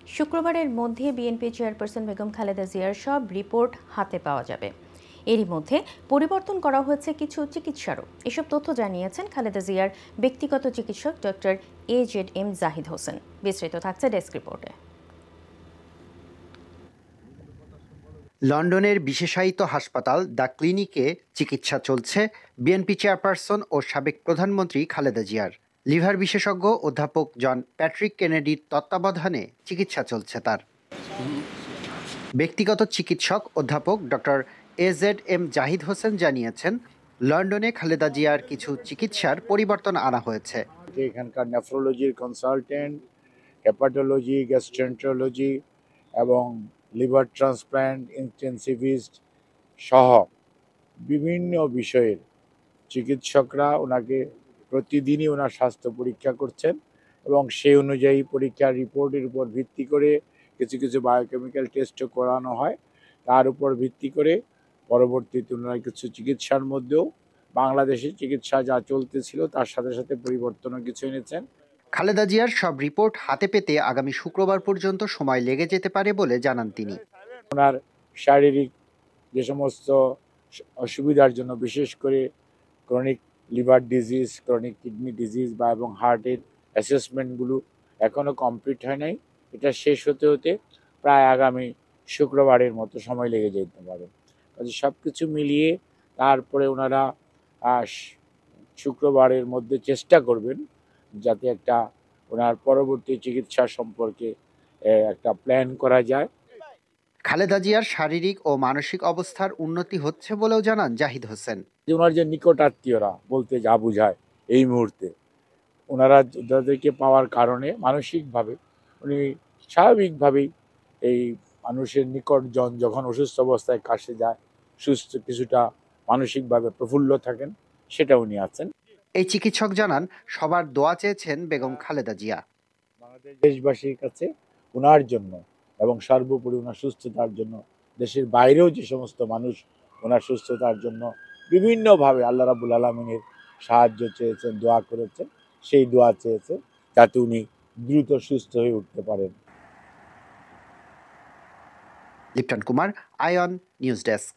শুক্রবারের মধ্যে BNP chairperson Begum Khaleda জিয়ার সব রিপোর্ট হাতে পাওয়া যাবে। এরই মধ্যে পরিবর্তন করা হয়েছে কিছু চিকিৎসারও। এসব তথ্য জানিয়েছেন খালেদা জিয়ার ব্যক্তিগত চিকিৎসক ডক্টর AZM জাহিদ হোসেন। বিস্তারিত থাকছে ডেস্ক রিপোর্টে। লন্ডনের বিশেষায়িত হাসপাতাল দ্য ক্লিনিকে চিকিৎসা চলছে বিএনপি চেয়ারপারসন ও সাবেক প্রধানমন্ত্রী খালেদা জিয়ার। লিভার বিশেষজ্ঞ অধ্যাপক জন প্যাট্রিক কেনেডির তত্ত্বাবধানে চিকিৎসা চলছে তার। ব্যক্তিগত চিকিৎসক অধ্যাপক ডক্টর AZM জাহিদ হোসেন জানিয়েছেন, লন্ডনে খালেদা জিয়ার কিছু চিকিৎসার পরিবর্তন আনা হয়েছে। এখানকার নেফ্রোলজির কনসালটেন্ট, হেপাটোলজি, গ্যাস্ট্রেন্টারোলজি এবং লিভার ট্রান্সপ্ল্যান্ট ইন্টেন্সিভিস্ট সহ বিভিন্ন বিষয়ের চিকিৎসকরা ওনাকে প্রতিদিনই ওনার স্বাস্থ্য পরীক্ষা করছেন এবং সেই অনুযায়ী পরীক্ষার রিপোর্টের উপর ভিত্তি করে কিছু কিছু বায়োকেমিক্যাল টেস্টও করানো হয়। তার উপর ভিত্তি করে পরবর্তীতে ওনারা কিছু চিকিৎসার মধ্যেও বাংলাদেশের চিকিৎসা যা চলতেছিল তার সাথে সাথে পরিবর্তনও কিছু এনেছেন। খালেদা জিয়ার সব রিপোর্ট হাতে পেতে আগামী শুক্রবার পর্যন্ত সময় লেগে যেতে পারে বলে জানান তিনি। ওনার শারীরিক যে সমস্ত অসুবিধার জন্য, বিশেষ করে chronic liver disease, chronic kidney disease বা এবং হার্টের অ্যাসেসমেন্টগুলো এখনও কমপ্লিট হয় নাই। এটা শেষ হতে হতে প্রায় আগামী শুক্রবারের মতো সময় লেগে যেতে পারে। কাজে সব কিছু মিলিয়ে তারপরে ওনারা শুক্রবারের মধ্যে চেষ্টা করবেন যাতে একটা ওনার পরবর্তী চিকিৎসা সম্পর্কে একটা প্ল্যান করা যায়। খালেদা জিয়ার শারীরিক ও মানসিক অবস্থার উন্নতি হচ্ছে বলেও জানান জাহিদ হোসেন। ওনার যে নিকট আত্মীয়রা বলতে যা বোঝায়, এই মুহূর্তে ওনারা যাদেরকে পাওয়ার কারণে মানসিকভাবে উনি স্বাভাবিকভাবেই এই মানুষের নিকটজন যখন অসুস্থ অবস্থায় কাছে যায়, সুস্থ কিছুটা মানসিকভাবে প্রফুল্ল থাকেন, সেটা উনি আছেন। এই চিকিৎসক জানান, সবার দোয়া চেয়েছেন বেগম খালেদা জিয়া। বাংলাদেশ দেশবাসীর কাছে ওনার জন্য এবং সর্বোপরি ওনার সুস্থতার জন্য, দেশের বাইরেও যে সমস্ত মানুষ ওনার সুস্থতার জন্য বিভিন্নভাবে আল্লাহ রাব্বুল আলামিনের সাহায্য চেয়েছেন, দোয়া করেছেন, সেই দোয়া চেয়েছে যাতে উনি দ্রুত সুস্থ হয়ে উঠতে পারেন। Lipton Kumar, ion news desk.